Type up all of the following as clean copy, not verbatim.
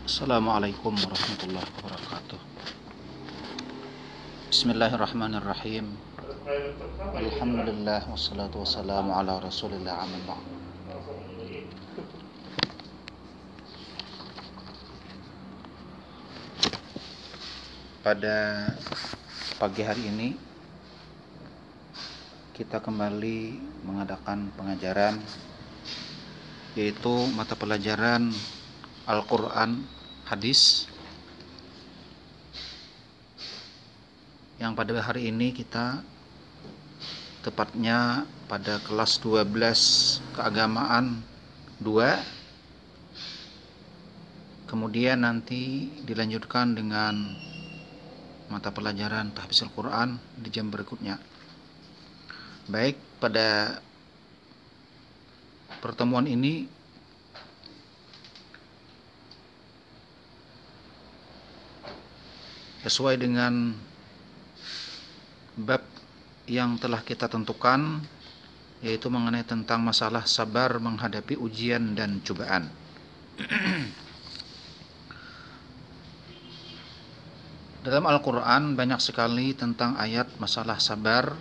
Assalamualaikum warahmatullahi wabarakatuh. Bismillahirrahmanirrahim. Alhamdulillah wassalatu wassalamu ala Rasulillah amma ba'd. Pada pagi hari ini kita kembali mengadakan pengajaran, yaitu mata pelajaran Al-Quran Hadis, yang pada hari ini kita tepatnya pada kelas 12 keagamaan 2, kemudian nanti dilanjutkan dengan mata pelajaran tahfiz Al-Quran di jam berikutnya. Baik, pada pertemuan ini sesuai dengan bab yang telah kita tentukan, yaitu mengenai tentang masalah sabar menghadapi ujian dan cobaan. Dalam Al-Quran banyak sekali tentang ayat masalah sabar.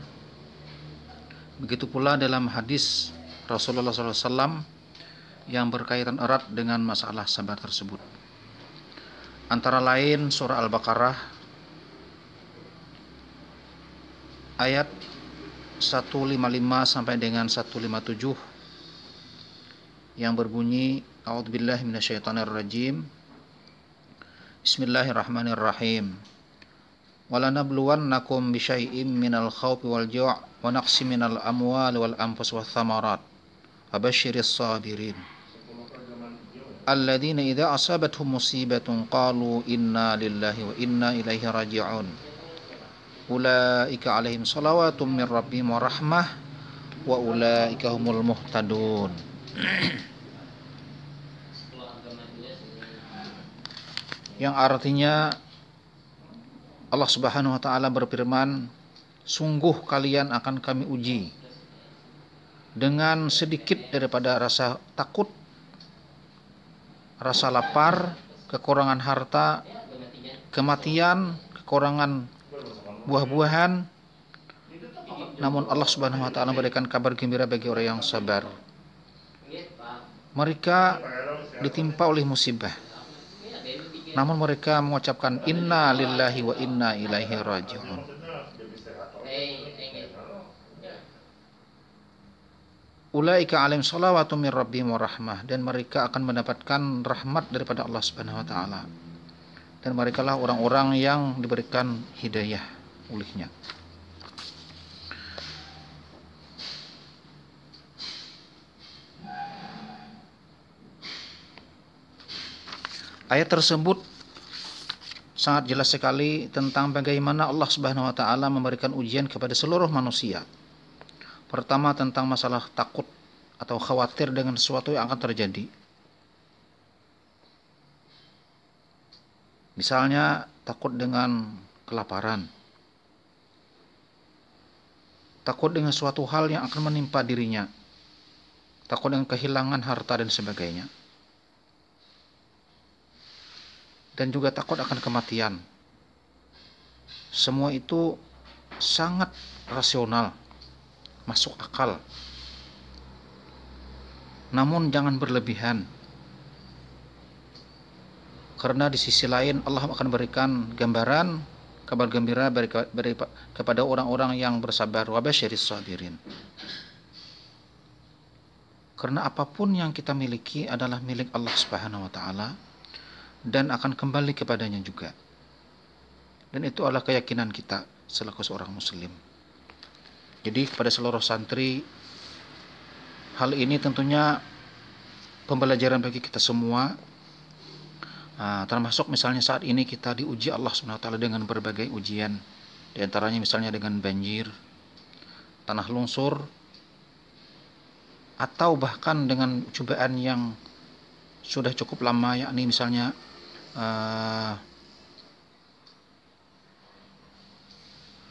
Begitu pula dalam hadis Rasulullah SAW yang berkaitan erat dengan masalah sabar tersebut. Antara lain surah Al-Baqarah ayat 155 sampai dengan 157 yang berbunyi, A'udzubillahi minasyaitonirrajim. Bismillahirrahmanirrahim. Walanabluwannakum bisyai'im minal khawfi wal ju' wa naqsim minal amwali wal anfus wath thamarat. Wabashshiris sabirin. Alladzina idza asabathum musibatun qalu inna lillahi wa inna ilaihi raji'un. Ulaika alaihim salawatum min rabbihim wa rahmah wa ulaika humul muhtadun. Yang artinya Allah Subhanahu wa taala berfirman, sungguh kalian akan kami uji dengan sedikit daripada rasa takut, rasa lapar, kekurangan harta, kematian, kekurangan buah-buahan. Namun Allah Subhanahu wa taala memberikan kabar gembira bagi orang yang sabar. Mereka ditimpa oleh musibah, namun mereka mengucapkan inna lillahi wa inna ilaihi raji'un. Ulaika alaihim salawatu min rabbihim wa rahmah, dan mereka akan mendapatkan rahmat daripada Allah Subhanahu wa taala, dan merekalah orang-orang yang diberikan hidayah olehnya. Ayat tersebut sangat jelas sekali tentang bagaimana Allah Subhanahu wa taala memberikan ujian kepada seluruh manusia. Pertama, tentang masalah takut atau khawatir dengan sesuatu yang akan terjadi. Misalnya takut dengan kelaparan, takut dengan suatu hal yang akan menimpa dirinya, takut dengan kehilangan harta dan sebagainya, dan juga takut akan kematian. Semua itu sangat rasional, masuk akal. Namun jangan berlebihan, karena di sisi lain Allah akan berikan gambaran kabar gembira kepada orang-orang yang bersabar. Wabashshiris sabirin. Karena apapun yang kita miliki adalah milik Allah Subhanahu wa taala dan akan kembali kepadanya juga. Dan itu adalah keyakinan kita selaku seorang muslim. Jadi kepada seluruh santri, hal ini tentunya pembelajaran bagi kita semua. Termasuk misalnya saat ini kita diuji Allah SWT dengan berbagai ujian. Di antaranya misalnya dengan banjir, tanah longsor, atau bahkan dengan cobaan yang sudah cukup lama, yakni misalnya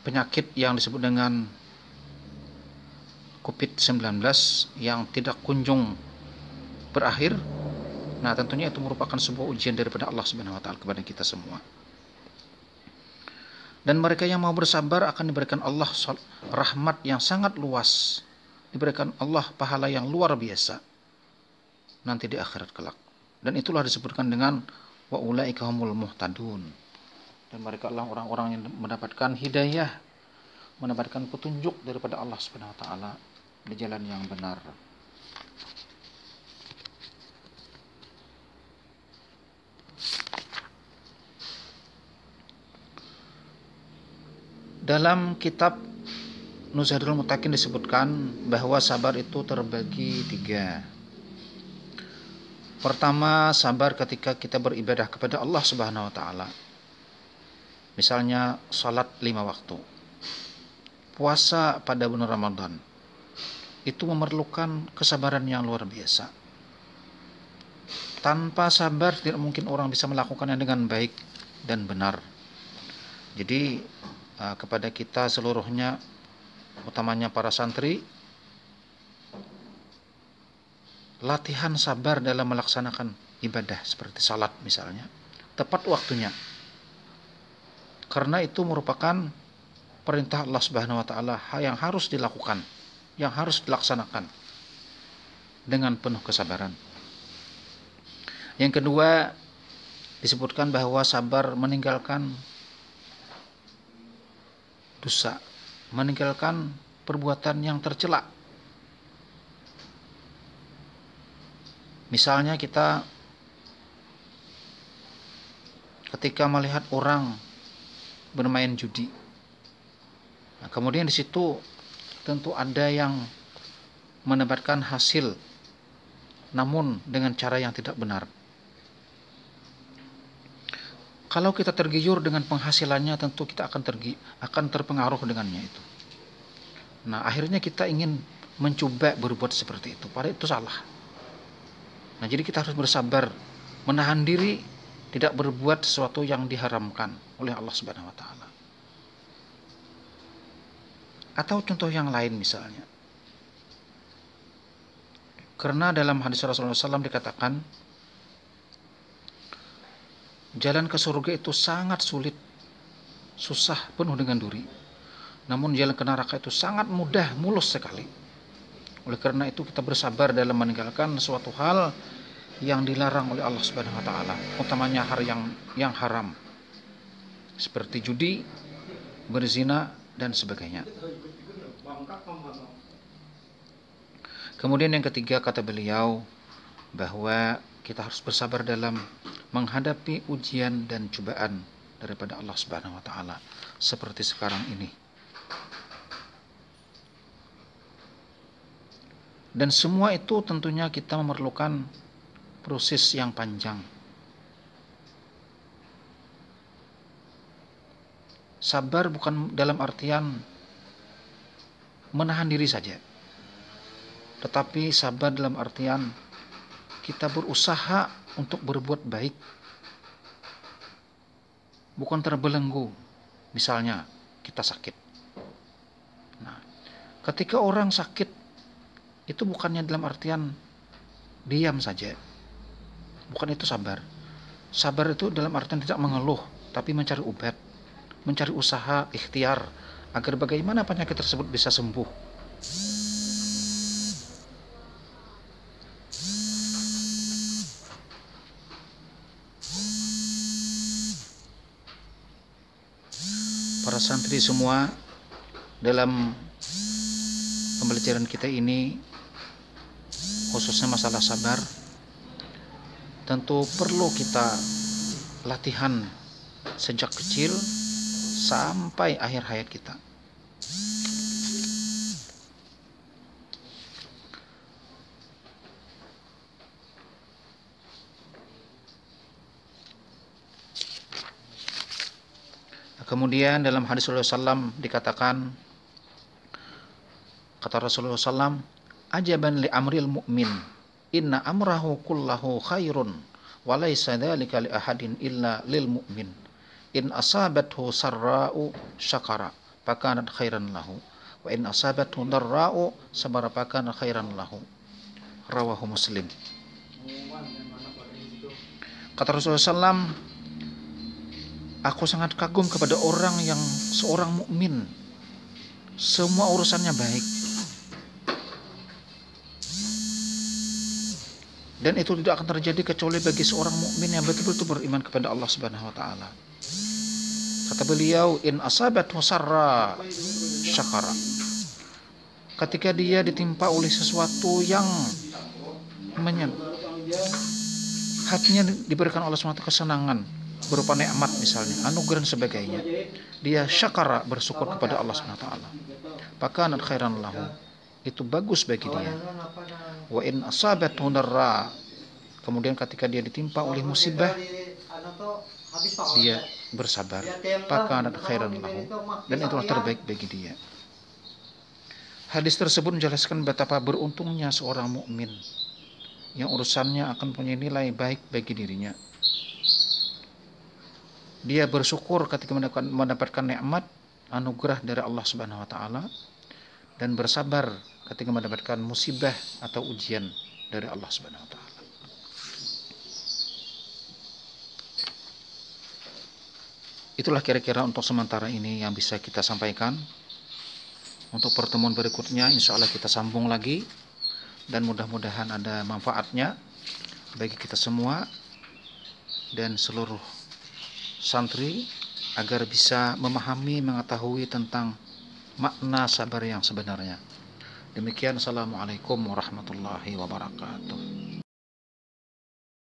penyakit yang disebut dengan COVID-19 yang tidak kunjung berakhir, Nah, tentunya itu merupakan sebuah ujian daripada Allah Subhanahu wa taala kepada kita semua. Dan mereka yang mau bersabar akan diberikan Allah rahmat yang sangat luas. Diberikan Allah pahala yang luar biasa nanti di akhirat kelak. Dan itulah disebutkan dengan wa ulaika humul muhtadun. Dan mereka adalah orang-orang yang mendapatkan hidayah, mendapatkan petunjuk daripada Allah Subhanahu wa taala di jalan yang benar. Dalam kitab Nuzhatul Muttaqin disebutkan bahwa sabar itu terbagi 3. Pertama, sabar ketika kita beribadah kepada Allah Subhanahu wa taala. Misalnya salat 5 waktu. Puasa pada bulan Ramadan. Itu memerlukan kesabaran yang luar biasa. Tanpa sabar tidak mungkin orang bisa melakukannya dengan baik dan benar. Jadi kepada kita seluruhnya, utamanya para santri, latihan sabar dalam melaksanakan ibadah seperti salat misalnya, tepat waktunya. Karena itu merupakan perintah Allah Subhanahu wa taala yang harus dilakukan, yang harus dilaksanakan dengan penuh kesabaran. Yang kedua, disebutkan bahwa sabar meninggalkan dosa, meninggalkan perbuatan yang tercela. Misalnya kita ketika melihat orang bermain judi, nah, kemudian di situ tentu ada yang mendapatkan hasil, namun dengan cara yang tidak benar. Kalau kita tergiur dengan penghasilannya, tentu kita akan terpengaruh dengannya itu. Nah, akhirnya kita ingin mencoba berbuat seperti itu, padahal itu salah. Nah, jadi kita harus bersabar, menahan diri tidak berbuat sesuatu yang diharamkan oleh Allah Subhanahu wa taala. Atau contoh yang lain misalnya. Karena dalam hadis Rasulullah SAW dikatakan, jalan ke surga itu sangat sulit, susah, penuh dengan duri. Namun jalan ke neraka itu sangat mudah, mulus sekali. Oleh karena itu kita bersabar dalam meninggalkan suatu hal yang dilarang oleh Allah Subhanahu wa taala, utamanya hal yang haram. Seperti judi, berzina dan sebagainya. Kemudian yang ketiga, kata beliau bahwa kita harus bersabar dalam menghadapi ujian dan cobaan daripada Allah Subhanahu wa taala seperti sekarang ini. Dan semua itu tentunya kita memerlukan proses yang panjang. Sabar bukan dalam artian menahan diri saja, tetapi sabar dalam artian kita berusaha untuk berbuat baik, bukan terbelenggu. Misalnya kita sakit. Nah, ketika orang sakit itu bukannya dalam artian diam saja, bukan itu sabar. Sabar itu dalam artian tidak mengeluh, tapi mencari obat, mencari usaha, ikhtiar agar bagaimana penyakit tersebut bisa sembuh. Para santri semua, dalam pembelajaran kita ini, khususnya masalah sabar, tentu perlu kita latihan sejak kecil sampai akhir hayat kita. Kemudian dalam hadis Rasulullah SAW dikatakan, kata Rasulullah SAW, ajaban li amril mu'min, inna amrahu kullahu khairun, wa laysa dzalika li ahadin illa lil mu'min. In asabathu sarra'u syakara, fakanat khairan lahu, wa in asabathu darra'u sabara, fakanat khairan lahu. Rawahu Muslim. Kata Rasulullah SAW, aku sangat kagum kepada orang yang seorang mukmin, semua urusannya baik. Dan itu tidak akan terjadi kecuali bagi seorang mukmin yang betul-betul beriman kepada Allah Subhanahu wa taala. Kata beliau, in asabathu sarra syakara. Ketika dia ditimpa oleh sesuatu yang hatinya diberikan Allah SWT kesenangan berupa nikmat misalnya, anugerah dan sebagainya, dia syakara, bersyukur kepada Allah SWT, fakanat khairan lahu, itu bagus bagi dia. Wa in asabathu darra, kemudian ketika dia ditimpa oleh musibah, dia bersabar, fakanat khairan lahu, dan itulah terbaik bagi dia. Hadis tersebut menjelaskan betapa beruntungnya seorang mukmin yang urusannya akan punya nilai baik bagi dirinya. Dia bersyukur ketika mendapatkan nikmat, anugerah dari Allah Subhanahu wa taala, dan bersabar ketika mendapatkan musibah atau ujian dari Allah Subhanahu wa taala. Itulah kira-kira untuk sementara ini yang bisa kita sampaikan. Untuk pertemuan berikutnya insya Allah kita sambung lagi, dan mudah-mudahan ada manfaatnya bagi kita semua dan seluruh santri agar bisa memahami, mengetahui tentang makna sabar yang sebenarnya. Demikian, assalamualaikum warahmatullahi wabarakatuh.